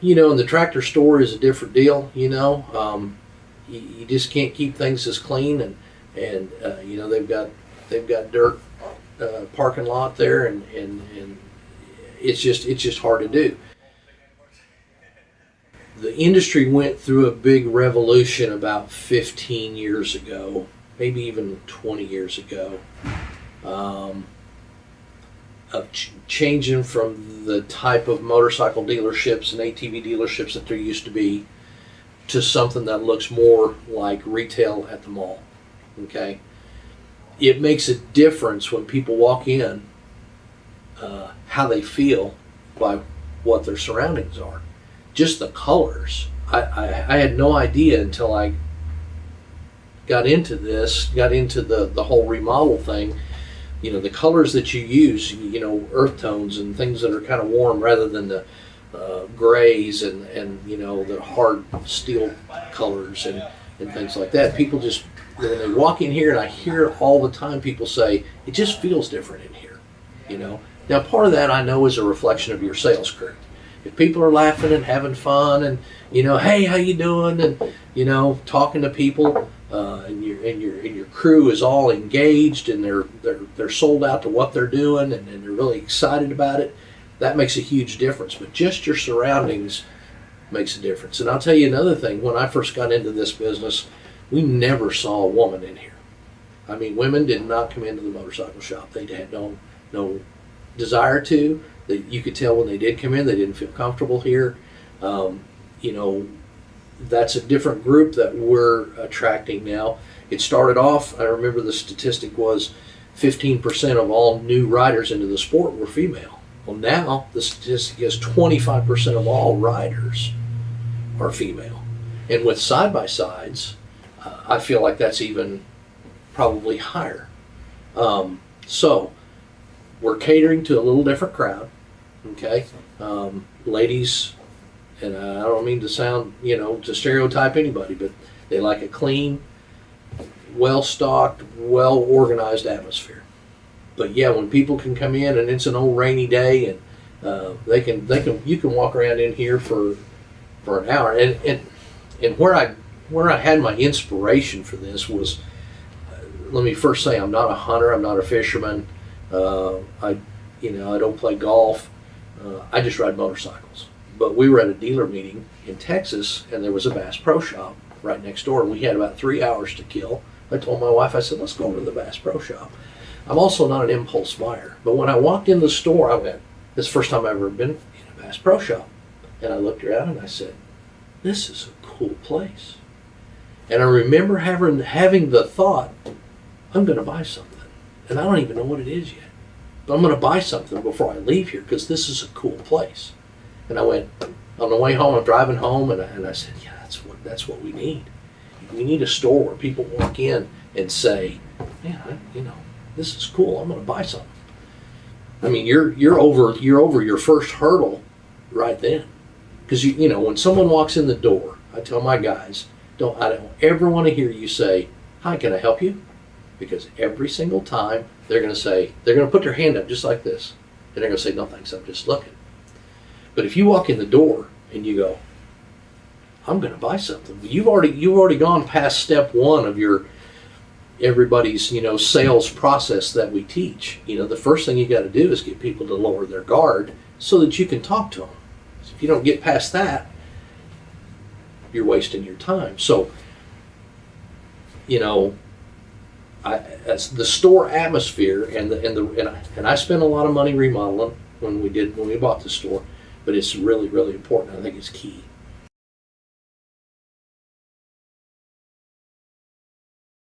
And the tractor store is a different deal. You just can't keep things as clean, and they've got dirt parking lot there, and it's just hard to do. The industry went through a big revolution about 15 years ago, maybe even 20 years ago, of changing from the type of motorcycle dealerships and ATV dealerships that there used to be to something that looks more like retail at the mall. Okay? It makes a difference when people walk in, how they feel by what their surroundings are. Just the colors. I had no idea until I got into the whole remodel thing. The colors that you use, earth tones and things that are kind of warm rather than the grays and the hard steel colors and things like that. People just, when they walk in here, and I hear all the time people say, it just feels different in here. Now part of that I know is a reflection of your sales crew. If people are laughing and having fun and, hey, how you doing? And, talking to people, and your crew is all engaged and they're sold out to what they're doing and they're really excited about it, that makes a huge difference. But just your surroundings makes a difference. And I'll tell you another thing. When I first got into this business, we never saw a woman in here. I mean, women did not come into the motorcycle shop. They had no desire to. You could tell when they did come in, they didn't feel comfortable here. That's a different group that we're attracting now. It started off, I remember the statistic was 15% of all new riders into the sport were female. Well, now the statistic is 25% of all riders are female. And with side-by-sides, I feel like that's even probably higher. So we're catering to a little different crowd. Okay, ladies, and I don't mean to sound, to stereotype anybody, but they like a clean, well-stocked, well-organized atmosphere. But yeah, when people can come in and it's an old rainy day and you can walk around in here for an hour. And where I had my inspiration for this was, let me first say, I'm not a hunter, I'm not a fisherman, I don't play golf. I just ride motorcycles. But we were at a dealer meeting in Texas, and there was a Bass Pro Shop right next door, and we had about 3 hours to kill. I told my wife, I said, let's go over to the Bass Pro Shop. I'm also not an impulse buyer, but when I walked in the store, I went, this is the first time I've ever been in a Bass Pro Shop. And I looked around and I said, this is a cool place. And I remember having the thought, I'm going to buy something. And I don't even know what it is yet. But I'm going to buy something before I leave here because this is a cool place. And I went, on the way home, I'm driving home, and I said, yeah, that's what we need. We need a store where people walk in and say, man, this is cool. I'm going to buy something. I mean, you're over your first hurdle right then. Because when someone walks in the door, I tell my guys, I don't ever want to hear you say, hi, can I help you? Because every single time they're going to put their hand up just like this. And they're going to say, no thanks, I'm just looking. But if you walk in the door and you go, I'm going to buy something, you've already gone past step one of everybody's sales process that we teach. The first thing you got to do is get people to lower their guard so that you can talk to them. So if you don't get past that, you're wasting your time. So, that's the store atmosphere, and I spent a lot of money remodeling when we bought the store, but it's really, really important. I think it's key.